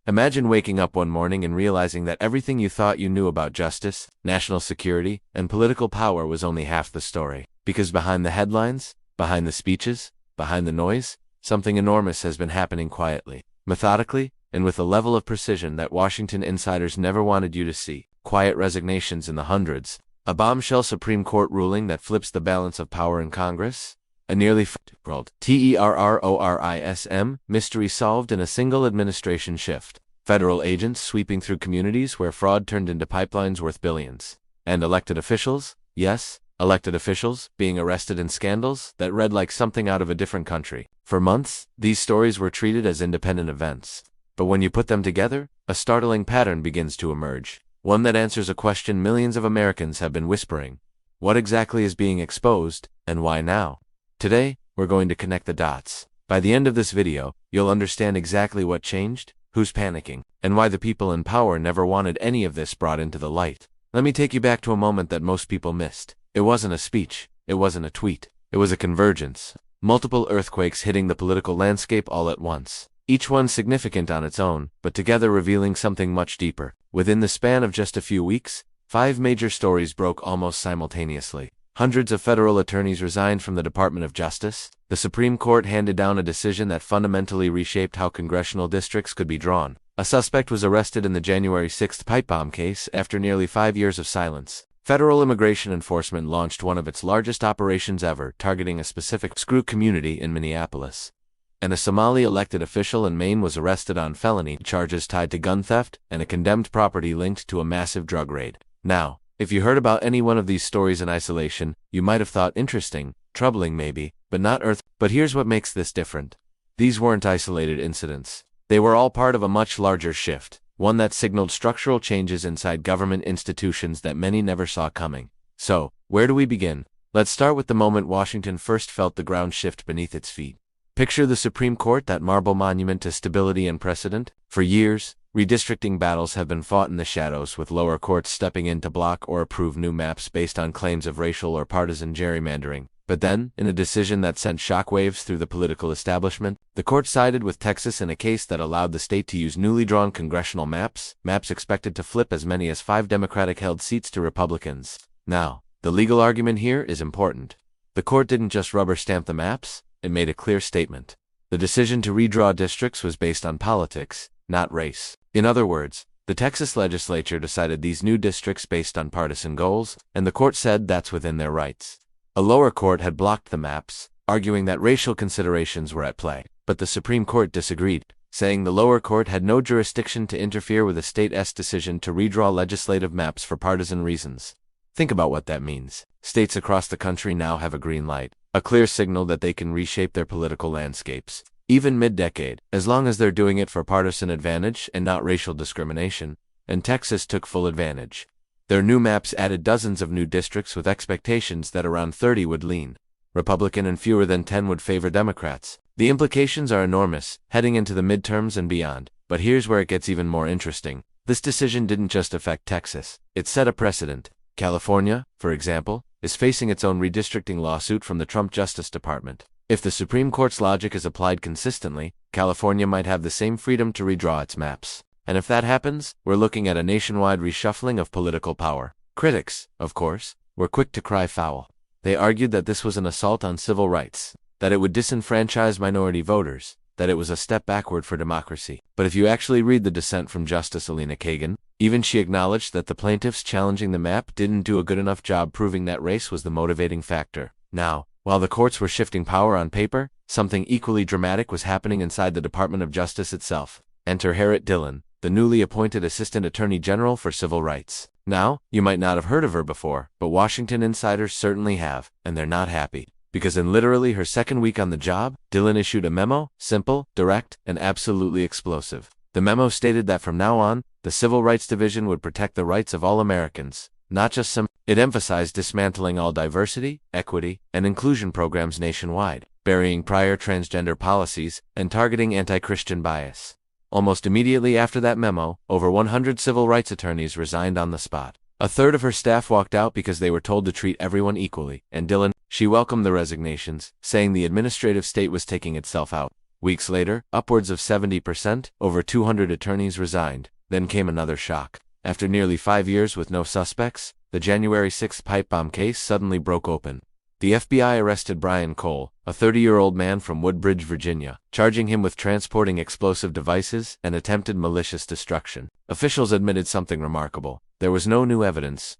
Imagine waking up one morning and realizing that everything you thought you knew about justice, national security, and political power was only half the story. Because behind the headlines, behind the speeches, behind the noise, something enormous has been happening quietly, methodically, and with a level of precision that Washington insiders never wanted you to see. Quiet resignations in the hundreds, a bombshell Supreme Court ruling that flips the balance of power in Congress, a nearly terrorism mystery solved in a single administration shift, federal agents sweeping through communities where fraud turned into pipelines worth billions, and elected officials, yes, elected officials, being arrested in scandals that read like something out of a different country. For months, these stories were treated as independent events. But when you put them together, a startling pattern begins to emerge, one that answers a question millions of Americans have been whispering. What exactly is being exposed, and why now? Today, we're going to connect the dots. By the end of this video, you'll understand exactly what changed, who's panicking, and why the people in power never wanted any of this brought into the light. Let me take you back to a moment that most people missed. It wasn't a speech, it wasn't a tweet, it was a convergence. Multiple earthquakes hitting the political landscape all at once. Each one significant on its own, but together revealing something much deeper. Within the span of just a few weeks, 5 major stories broke almost simultaneously. Hundreds of federal attorneys resigned from the Department of Justice. The Supreme Court handed down a decision that fundamentally reshaped how congressional districts could be drawn. A suspect was arrested in the January 6th pipe bomb case after nearly 5 years of silence. Federal immigration enforcement launched one of its largest operations ever, targeting a specific Screw community in Minneapolis. And a Somali elected official in Maine was arrested on felony charges tied to gun theft and a condemned property linked to a massive drug raid. Now, if you heard about any one of these stories in isolation, you might have thought interesting, troubling maybe, but not But here's what makes this different. These weren't isolated incidents. They were all part of a much larger shift, one that signaled structural changes inside government institutions that many never saw coming. So, where do we begin? Let's start with the moment Washington first felt the ground shift beneath its feet. Picture the Supreme Court, that marble monument to stability and precedent. For years, redistricting battles have been fought in the shadows, with lower courts stepping in to block or approve new maps based on claims of racial or partisan gerrymandering. But then, in a decision that sent shockwaves through the political establishment, the court sided with Texas in a case that allowed the state to use newly drawn congressional maps expected to flip as many as 5 Democratic-held seats to Republicans. Now, the legal argument here is important. The court didn't just rubber stamp the maps, it made a clear statement. The decision to redraw districts was based on politics, not race. In other words, the Texas legislature decided these new districts based on partisan goals, and the court said that's within their rights. A lower court had blocked the maps, arguing that racial considerations were at play, but the Supreme Court disagreed, saying the lower court had no jurisdiction to interfere with a state's decision to redraw legislative maps for partisan reasons. Think about what that means. States across the country now have a green light, a clear signal that they can reshape their political landscapes, even mid-decade, as long as they're doing it for partisan advantage and not racial discrimination, and Texas took full advantage. Their new maps added dozens of new districts with expectations that around 30 would lean Republican and fewer than 10 would favor Democrats. The implications are enormous, heading into the midterms and beyond. But here's where it gets even more interesting. This decision didn't just affect Texas, it set a precedent. California, for example, is facing its own redistricting lawsuit from the Trump Justice Department. If the Supreme Court's logic is applied consistently, California might have the same freedom to redraw its maps. And if that happens, we're looking at a nationwide reshuffling of political power. Critics, of course, were quick to cry foul. They argued that this was an assault on civil rights, that it would disenfranchise minority voters, that it was a step backward for democracy. But if you actually read the dissent from Justice Elena Kagan, even she acknowledged that the plaintiffs challenging the map didn't do a good enough job proving that race was the motivating factor. Now, while the courts were shifting power on paper, something equally dramatic was happening inside the Department of Justice itself. Enter Harriet Dillon, the newly appointed Assistant Attorney General for Civil Rights. Now, you might not have heard of her before, but Washington insiders certainly have, and they're not happy. Because in literally her second week on the job, Dillon issued a memo, simple, direct, and absolutely explosive. The memo stated that from now on, the Civil Rights Division would protect the rights of all Americans, not just some. It emphasized dismantling all diversity, equity, and inclusion programs nationwide, burying prior transgender policies, and targeting anti-Christian bias. Almost immediately after that memo, over 100 civil rights attorneys resigned on the spot. A third of her staff walked out because they were told to treat everyone equally, and Dillon, she welcomed the resignations, saying the administrative state was taking itself out. Weeks later, upwards of 70%, over 200 attorneys resigned. Then came another shock. After nearly 5 years with no suspects, the January 6 pipe bomb case suddenly broke open. The FBI arrested Brian Cole, a 30-year-old man from Woodbridge, Virginia, charging him with transporting explosive devices and attempted malicious destruction. Officials admitted something remarkable. There was no new evidence.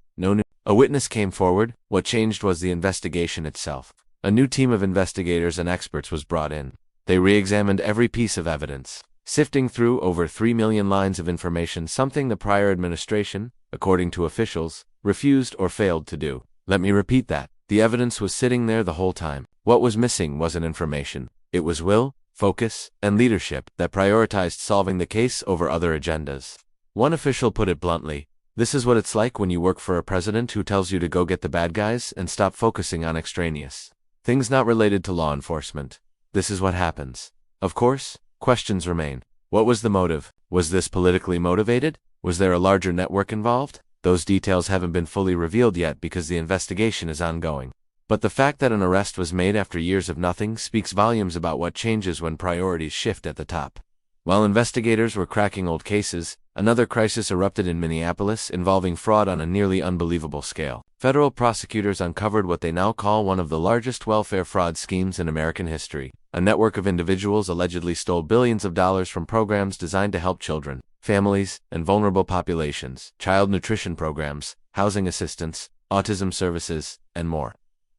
A witness came forward. What changed was the investigation itself. A new team of investigators and experts was brought in. They re-examined every piece of evidence, sifting through over 3 million lines of information, something the prior administration, according to officials, refused or failed to do. Let me repeat that. The evidence was sitting there the whole time. What was missing wasn't information. It was will, focus, and leadership that prioritized solving the case over other agendas. One official put it bluntly: "This is what it's like when you work for a president who tells you to go get the bad guys and stop focusing on extraneous things not related to law enforcement. This is what happens." Of course, questions remain. What was the motive? Was this politically motivated? Was there a larger network involved? Those details haven't been fully revealed yet because the investigation is ongoing. But the fact that an arrest was made after years of nothing speaks volumes about what changes when priorities shift at the top. While investigators were cracking old cases, another crisis erupted in Minneapolis involving fraud on a nearly unbelievable scale. Federal prosecutors uncovered what they now call one of the largest welfare fraud schemes in American history. A network of individuals allegedly stole billions of dollars from programs designed to help children, families, and vulnerable populations, child nutrition programs, housing assistance, autism services, and more.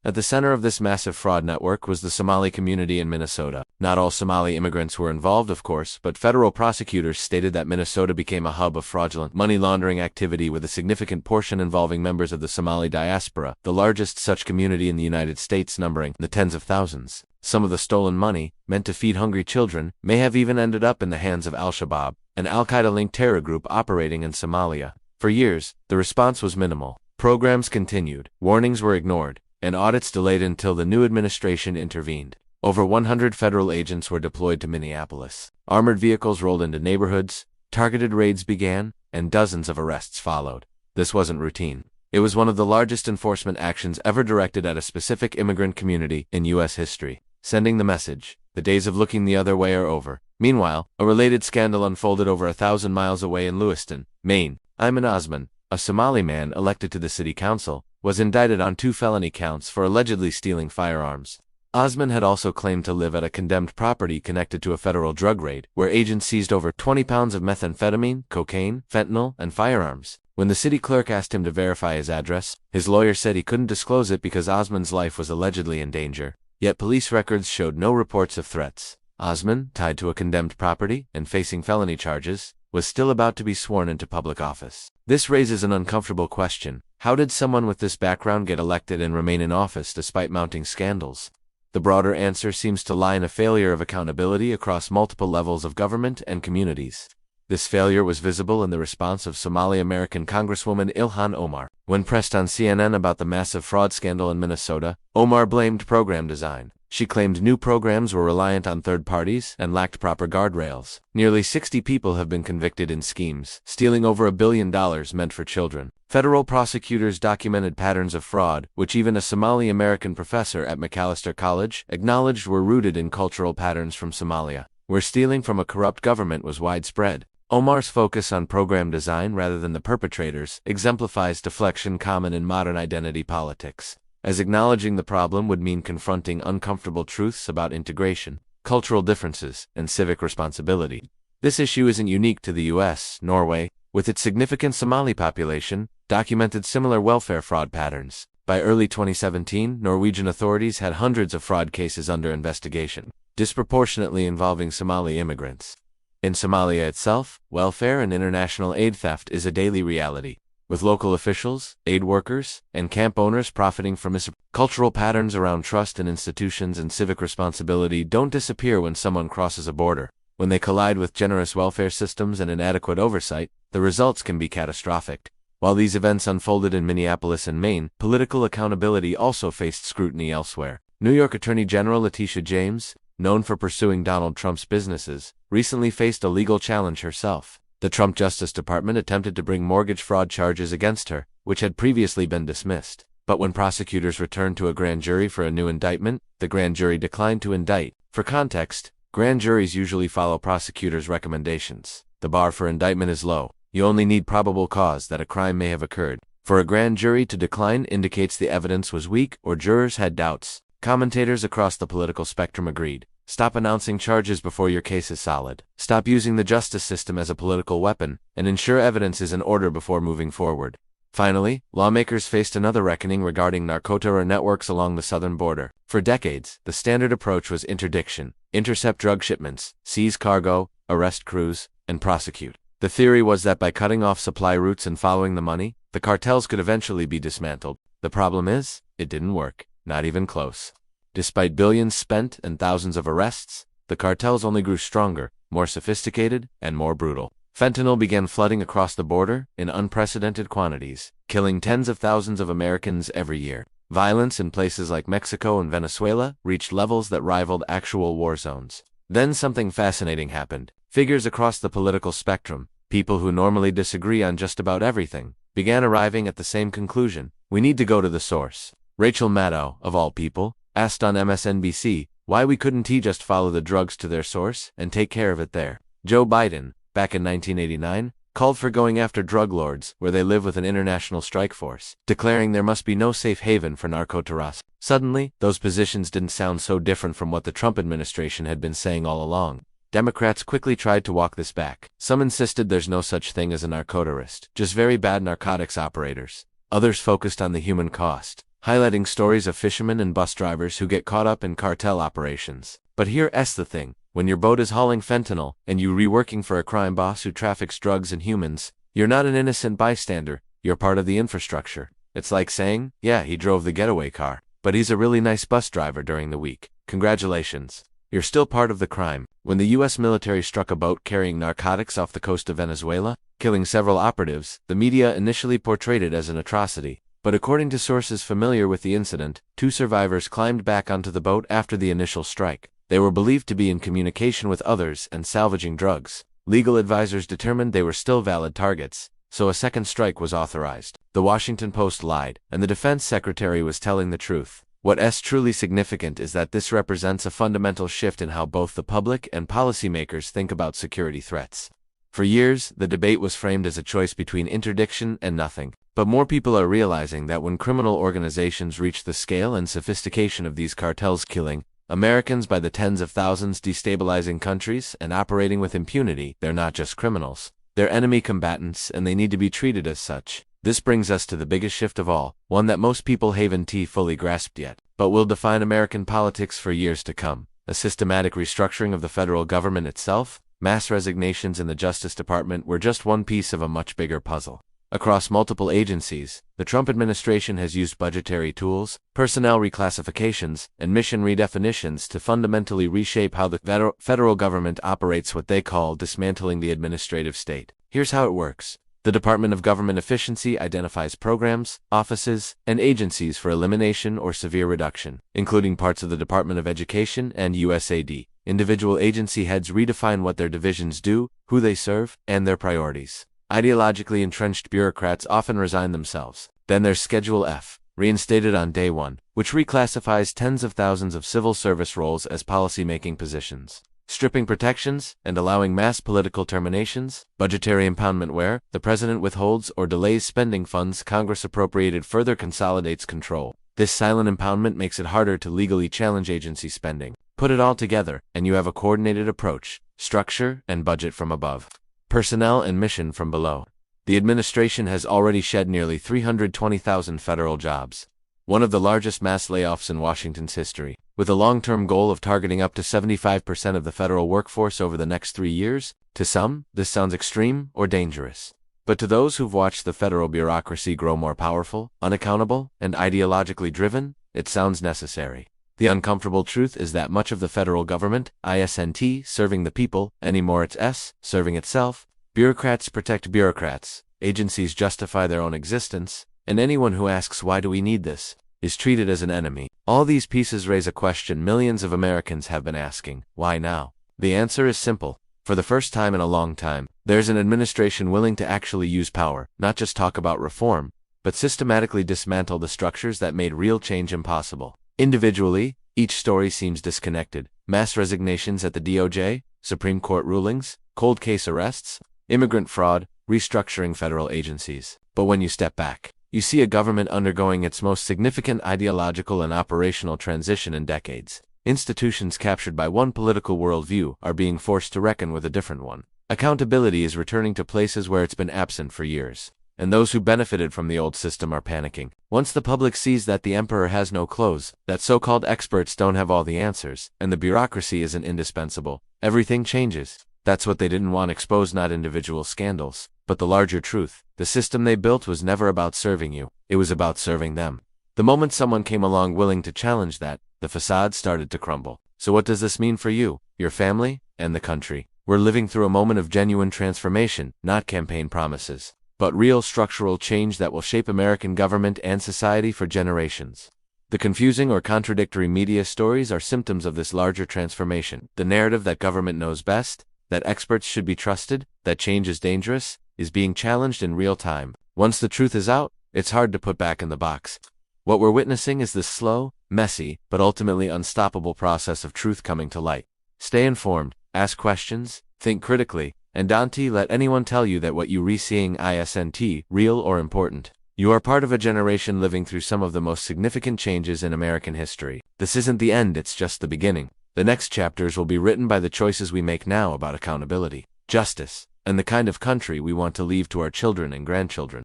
At the center of this massive fraud network was the Somali community in Minnesota. Not all Somali immigrants were involved, of course, but federal prosecutors stated that Minnesota became a hub of fraudulent money laundering activity, with a significant portion involving members of the Somali diaspora, the largest such community in the United States, numbering the tens of thousands. Some of the stolen money, meant to feed hungry children, may have even ended up in the hands of Al-Shabaab, an al-Qaeda-linked terror group operating in Somalia. For years, the response was minimal. Programs continued, warnings were ignored, and audits delayed until the new administration intervened. Over 100 federal agents were deployed to Minneapolis. Armored vehicles rolled into neighborhoods, targeted raids began, and dozens of arrests followed. This wasn't routine. It was one of the largest enforcement actions ever directed at a specific immigrant community in U.S. history, sending the message: the days of looking the other way are over. Meanwhile, a related scandal unfolded over 1,000 miles away in Lewiston, Maine. Ayman Osman, a Somali man elected to the city council, was indicted on 2 felony counts for allegedly stealing firearms. Osman had also claimed to live at a condemned property connected to a federal drug raid, where agents seized over 20 pounds of methamphetamine, cocaine, fentanyl, and firearms. When the city clerk asked him to verify his address, his lawyer said he couldn't disclose it because Osman's life was allegedly in danger. Yet police records showed no reports of threats. Osman, tied to a condemned property and facing felony charges, was still about to be sworn into public office. This raises an uncomfortable question. How did someone with this background get elected and remain in office despite mounting scandals? The broader answer seems to lie in a failure of accountability across multiple levels of government and communities. This failure was visible in the response of Somali-American Congresswoman Ilhan Omar. When pressed on CNN about the massive fraud scandal in Minnesota, Omar blamed program design. She claimed new programs were reliant on third parties and lacked proper guardrails. Nearly 60 people have been convicted in schemes, stealing over $1 billion meant for children. Federal prosecutors documented patterns of fraud, which even a Somali-American professor at Macalester College acknowledged were rooted in cultural patterns from Somalia, where stealing from a corrupt government was widespread. Omar's focus on program design rather than the perpetrators exemplifies deflection common in modern identity politics, as acknowledging the problem would mean confronting uncomfortable truths about integration, cultural differences, and civic responsibility. This issue isn't unique to the U.S. Norway, with its significant Somali population, documented similar welfare fraud patterns. By early 2017, Norwegian authorities had hundreds of fraud cases under investigation, disproportionately involving Somali immigrants. In Somalia itself, welfare and international aid theft is a daily reality, with local officials, aid workers, and camp owners profiting from cultural patterns around trust in institutions and civic responsibility don't disappear when someone crosses a border. When they collide with generous welfare systems and inadequate oversight, the results can be catastrophic. While these events unfolded in Minneapolis and Maine, political accountability also faced scrutiny elsewhere. New York Attorney General Letitia James, known for pursuing Donald Trump's businesses, recently faced a legal challenge herself. The Trump Justice Department attempted to bring mortgage fraud charges against her, which had previously been dismissed. But when prosecutors returned to a grand jury for a new indictment, the grand jury declined to indict. For context, Grand juries usually follow prosecutors' recommendations. The bar for indictment is low. You only need probable cause that a crime may have occurred. For a grand jury to decline indicates the evidence was weak or jurors had doubts. Commentators across the political spectrum agreed. Stop announcing charges before your case is solid. Stop using the justice system as a political weapon, and ensure evidence is in order before moving forward. Finally, lawmakers faced another reckoning regarding narco-terror networks along the southern border. For decades, the standard approach was interdiction: intercept drug shipments, seize cargo, arrest crews, and prosecute. The theory was that by cutting off supply routes and following the money, the cartels could eventually be dismantled. The problem is, it didn't work, not even close. Despite billions spent and thousands of arrests, the cartels only grew stronger, more sophisticated, and more brutal. Fentanyl began flooding across the border in unprecedented quantities, killing tens of thousands of Americans every year. Violence in places like Mexico and Venezuela reached levels that rivaled actual war zones. Then something fascinating happened. Figures across the political spectrum, people who normally disagree on just about everything, began arriving at the same conclusion: we need to go to the source. Rachel Maddow, of all people, asked on MSNBC why we couldn't just follow the drugs to their source and take care of it there. Joe Biden, back in 1989, called for going after drug lords where they live with an international strike force, declaring there must be no safe haven for narco-terrorists. Suddenly, those positions didn't sound so different from what the Trump administration had been saying all along. Democrats quickly tried to walk this back. Some insisted there's no such thing as a narco-terrorist, just very bad narcotics operators. Others focused on the human cost, highlighting stories of fishermen and bus drivers who get caught up in cartel operations. But here's the thing. When your boat is hauling fentanyl, and you reworking for a crime boss who traffics drugs and humans, you're not an innocent bystander, you're part of the infrastructure. It's like saying, yeah, he drove the getaway car, but he's a really nice bus driver during the week. Congratulations. You're still part of the crime. When the U.S. military struck a boat carrying narcotics off the coast of Venezuela, killing several operatives, the media initially portrayed it as an atrocity. But according to sources familiar with the incident, 2 survivors climbed back onto the boat after the initial strike. They were believed to be in communication with others and salvaging drugs. Legal advisors determined they were still valid targets, so a second strike was authorized. The Washington Post lied, and the defense secretary was telling the truth. What's truly significant is that this represents a fundamental shift in how both the public and policymakers think about security threats. For years, the debate was framed as a choice between interdiction and nothing. But more people are realizing that when criminal organizations reach the scale and sophistication of these cartels killing Americans by the tens of thousands, destabilizing countries, and operating with impunity, they're not just criminals. They're enemy combatants, and they need to be treated as such. This brings us to the biggest shift of all, one that most people haven't fully grasped yet, but will define American politics for years to come: a systematic restructuring of the federal government itself. Mass resignations in the Justice Department were just one piece of a much bigger puzzle. Across multiple agencies, the Trump administration has used budgetary tools, personnel reclassifications, and mission redefinitions to fundamentally reshape how the federal government operates, what they call dismantling the administrative state. Here's how it works. The Department of Government Efficiency identifies programs, offices, and agencies for elimination or severe reduction, including parts of the Department of Education and USAID. Individual agency heads redefine what their divisions do, who they serve, and their priorities. Ideologically entrenched bureaucrats often resign themselves. Then there's Schedule F, reinstated on day 1, which reclassifies tens of thousands of civil service roles as policy-making positions, stripping protections and allowing mass political terminations. Budgetary impoundment, where the president withholds or delays spending funds Congress appropriated, further consolidates control. This silent impoundment makes it harder to legally challenge agency spending. Put it all together, and you have a coordinated approach: structure and budget from above, personnel and mission from below. The administration has already shed nearly 320,000 federal jobs, one of the largest mass layoffs in Washington's history, with a long-term goal of targeting up to 75% of the federal workforce over the next 3 years. To some, this sounds extreme or dangerous. But to those who've watched the federal bureaucracy grow more powerful, unaccountable, and ideologically driven, it sounds necessary. The uncomfortable truth is that much of the federal government isn't serving the people anymore, it's serving itself. Bureaucrats protect bureaucrats, agencies justify their own existence, and anyone who asks why do we need this is treated as an enemy. All these pieces raise a question millions of Americans have been asking: why now? The answer is simple. For the first time in a long time, there's an administration willing to actually use power, not just talk about reform, but systematically dismantle the structures that made real change impossible. Individually, Each story seems disconnected. Mass resignations at the DOJ, Supreme Court rulings, cold case arrests, immigrant fraud, restructuring federal agencies. But when you step back, you see a government undergoing its most significant ideological and operational transition in decades. Institutions captured by one political worldview are being forced to reckon with a different one. Accountability is returning to places where it's been absent for years, and those who benefited from the old system are panicking. Once the public sees that the emperor has no clothes, that so-called experts don't have all the answers, and the bureaucracy isn't indispensable, everything changes. That's what they didn't want exposed, not individual scandals, but the larger truth. The system they built was never about serving you, it was about serving them. The moment someone came along willing to challenge that, the facade started to crumble. So what does this mean for you, your family, and the country? We're living through a moment of genuine transformation, not campaign promises, but real structural change that will shape American government and society for generations. The confusing or contradictory media stories are symptoms of this larger transformation. The narrative that government knows best, that experts should be trusted, that change is dangerous, is being challenged in real time. Once the truth is out, it's hard to put back in the box. What we're witnessing is this slow, messy, but ultimately unstoppable process of truth coming to light. Stay informed, ask questions, think critically, and don't let anyone tell you that what you re-seeing isn't real or important. You are part of a generation living through some of the most significant changes in American history. This isn't the end, it's just the beginning. The next chapters will be written by the choices we make now about accountability, justice, and the kind of country we want to leave to our children and grandchildren.